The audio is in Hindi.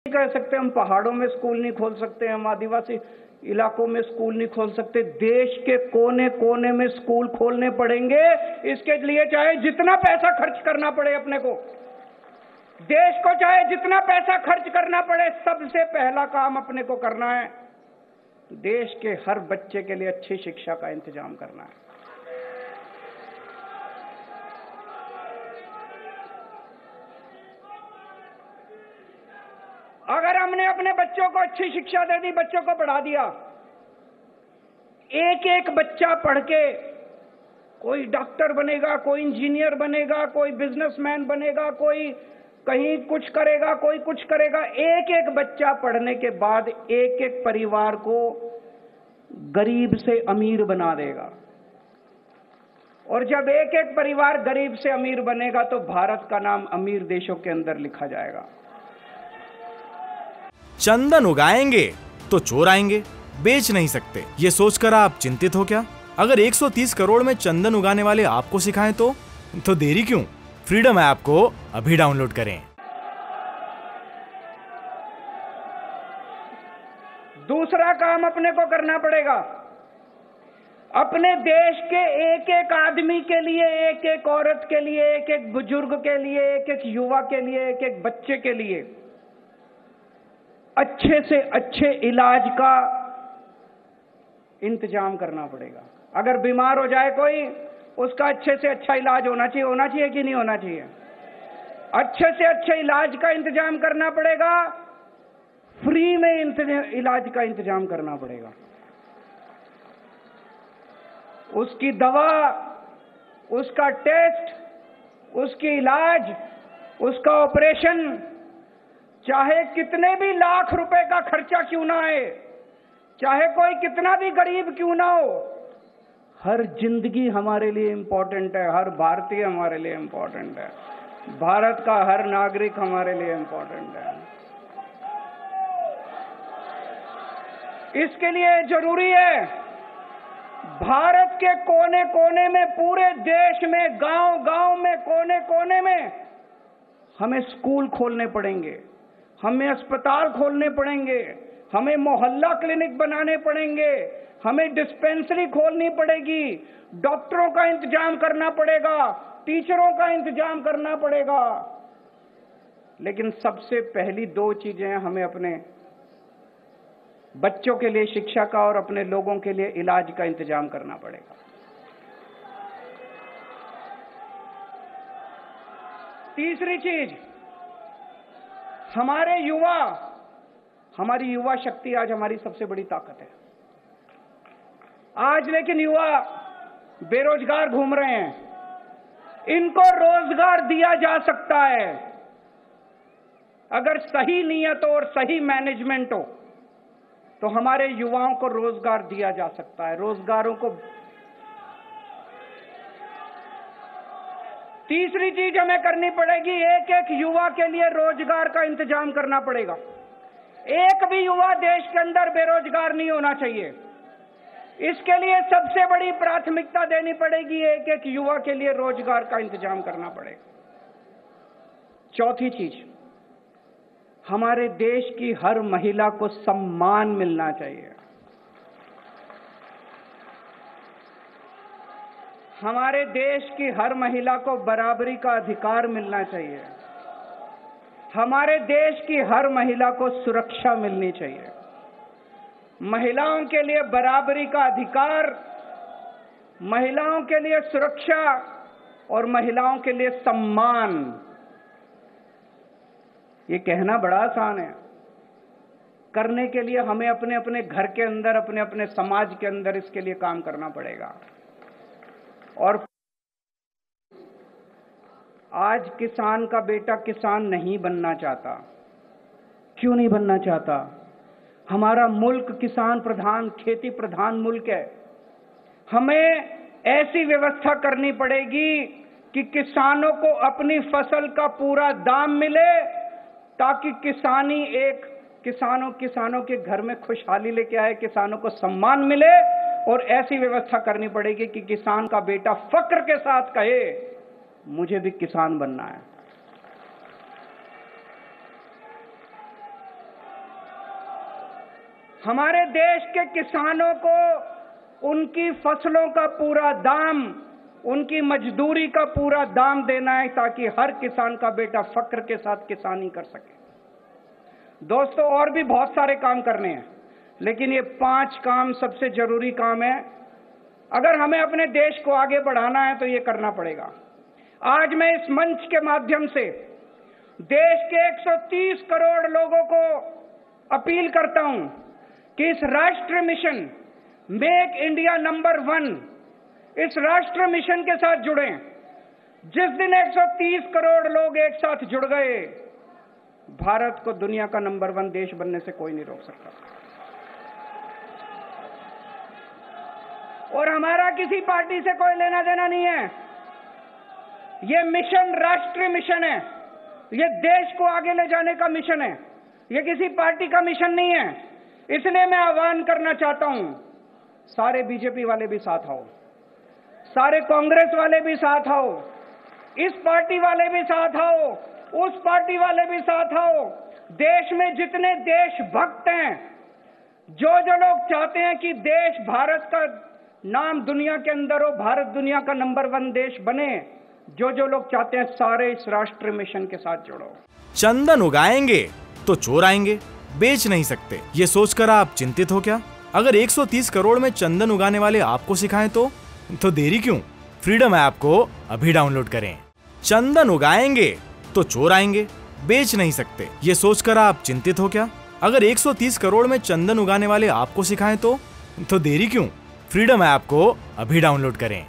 नहीं कह सकते हम पहाड़ों में स्कूल नहीं खोल सकते, हम आदिवासी इलाकों में स्कूल नहीं खोल सकते। देश के कोने कोने में स्कूल खोलने पड़ेंगे। इसके लिए चाहे जितना पैसा खर्च करना पड़े अपने को, देश को चाहे जितना पैसा खर्च करना पड़े, सबसे पहला काम अपने को करना है, देश के हर बच्चे के लिए अच्छी शिक्षा का इंतजाम करना है। अगर हमने अपने बच्चों को अच्छी शिक्षा दे दी, बच्चों को पढ़ा दिया, एक एक बच्चा पढ़ के कोई डॉक्टर बनेगा, कोई इंजीनियर बनेगा, कोई बिजनेसमैन बनेगा, कोई कहीं कुछ करेगा, कोई कुछ करेगा। एक एक बच्चा पढ़ने के बाद एक एक परिवार को गरीब से अमीर बना देगा। और जब एक एक परिवार गरीब से अमीर बनेगा तो भारत का नाम अमीर देशों के अंदर लिखा जाएगा। चंदन उगाएंगे तो चोर आएंगे, बेच नहीं सकते, ये सोचकर आप चिंतित हो क्या? अगर 130 करोड़ में चंदन उगाने वाले आपको सिखाएं तो देरी क्यों? फ्रीडम ऐप को अभी डाउनलोड करें। दूसरा काम अपने को करना पड़ेगा, अपने देश के एक एक आदमी के लिए, एक एक औरत के लिए, एक एक बुजुर्ग के लिए, एक एक युवा के लिए, एक एक बच्चे के लिए अच्छे से अच्छे इलाज का इंतजाम करना पड़ेगा। अगर बीमार हो जाए कोई, उसका अच्छे से अच्छा इलाज होना चाहिए कि नहीं होना चाहिए? अच्छे से अच्छे इलाज का इंतजाम करना पड़ेगा, फ्री में इलाज का इंतजाम करना पड़ेगा। उसकी दवा, उसका टेस्ट, उसकी इलाज, उसका ऑपरेशन, चाहे कितने भी लाख रुपए का खर्चा क्यों ना आए, चाहे कोई कितना भी गरीब क्यों ना हो, हर जिंदगी हमारे लिए इंपॉर्टेंट है, हर भारतीय हमारे लिए इंपॉर्टेंट है, भारत का हर नागरिक हमारे लिए इंपॉर्टेंट है। इसके लिए जरूरी है भारत के कोने कोने में, पूरे देश में, गांव गांव में, कोने कोने में हमें स्कूल खोलने पड़ेंगे, हमें अस्पताल खोलने पड़ेंगे, हमें मोहल्ला क्लिनिक बनाने पड़ेंगे, हमें डिस्पेंसरी खोलनी पड़ेगी, डॉक्टरों का इंतजाम करना पड़ेगा, टीचरों का इंतजाम करना पड़ेगा। लेकिन सबसे पहली दो चीजें हमें अपने बच्चों के लिए शिक्षा का और अपने लोगों के लिए इलाज का इंतजाम करना पड़ेगा। तीसरी चीज, हमारी युवा शक्ति आज हमारी सबसे बड़ी ताकत है। आज लेकिन युवा बेरोजगार घूम रहे हैं, इनको रोजगार दिया जा सकता है अगर सही नियत और सही मैनेजमेंट हो, तो हमारे युवाओं को रोजगार दिया जा सकता है। रोजगारों को तीसरी चीज हमें करनी पड़ेगी, एक एक युवा के लिए रोजगार का इंतजाम करना पड़ेगा। एक भी युवा देश के अंदर बेरोजगार नहीं होना चाहिए। इसके लिए सबसे बड़ी प्राथमिकता देनी पड़ेगी, एक एक युवा के लिए रोजगार का इंतजाम करना पड़ेगा। चौथी चीज, हमारे देश की हर महिला को सम्मान मिलना चाहिए। हमारे देश की हर महिला को बराबरी का अधिकार मिलना चाहिए। हमारे देश की हर महिला को सुरक्षा मिलनी चाहिए। महिलाओं के लिए बराबरी का अधिकार, महिलाओं के लिए सुरक्षा और महिलाओं के लिए सम्मान, ये कहना बड़ा आसान है, करने के लिए हमें अपने अपने घर के अंदर, अपने अपने समाज के अंदर इसके लिए काम करना पड़ेगा। और आज किसान का बेटा किसान नहीं बनना चाहता। क्यों नहीं बनना चाहता? हमारा मुल्क किसान प्रधान, खेती प्रधान मुल्क है। हमें ऐसी व्यवस्था करनी पड़ेगी कि किसानों को अपनी फसल का पूरा दाम मिले, ताकि किसानों के घर में खुशहाली लेके आए, किसानों को सम्मान मिले। और ऐसी व्यवस्था करनी पड़ेगी कि किसान का बेटा फक्र के साथ कहे, मुझे भी किसान बनना है। हमारे देश के किसानों को उनकी फसलों का पूरा दाम, उनकी मजदूरी का पूरा दाम देना है, ताकि हर किसान का बेटा फक्र के साथ किसानी कर सके। दोस्तों, और भी बहुत सारे काम करने हैं, लेकिन ये 5 काम सबसे जरूरी काम है। अगर हमें अपने देश को आगे बढ़ाना है तो ये करना पड़ेगा। आज मैं इस मंच के माध्यम से देश के 130 करोड़ लोगों को अपील करता हूं कि इस राष्ट्र मिशन मेक इंडिया नंबर 1, इस राष्ट्र मिशन के साथ जुड़ें। जिस दिन 130 करोड़ लोग एक साथ जुड़ गए, भारत को दुनिया का नंबर 1 देश बनने से कोई नहीं रोक सकता। और हमारा किसी पार्टी से कोई लेना देना नहीं है। ये मिशन राष्ट्रीय मिशन है, ये देश को आगे ले जाने का मिशन है, ये किसी पार्टी का मिशन नहीं है। इसलिए मैं आह्वान करना चाहता हूं, सारे बीजेपी वाले भी साथ आओ, सारे कांग्रेस वाले भी साथ आओ, इस पार्टी वाले भी साथ आओ, उस पार्टी वाले भी साथ आओ। देश में जितने देशभक्त हैं, जो लोग चाहते हैं कि देश, भारत का नाम दुनिया के अंदर हो, भारत दुनिया का नंबर 1 देश बने, जो लोग चाहते हैं, सारे इस राष्ट्रीय मिशन के साथ जुड़ो। चंदन उगाएंगे तो चोर आएंगे, बेच नहीं सकते, ये सोचकर आप चिंतित हो क्या? अगर 130 करोड़ में चंदन उगाने वाले आपको सिखाएं तो देरी क्यों? फ्रीडम ऐप को अभी डाउनलोड करें। चंदन उगाएंगे तो चोर आएंगे, बेच नहीं सकते, ये सोचकर आप चिंतित हो क्या? अगर 130 करोड़ में चंदन उगाने वाले आपको सिखाएं तो देरी क्यों? फ्रीडम ऐप को अभी डाउनलोड करें।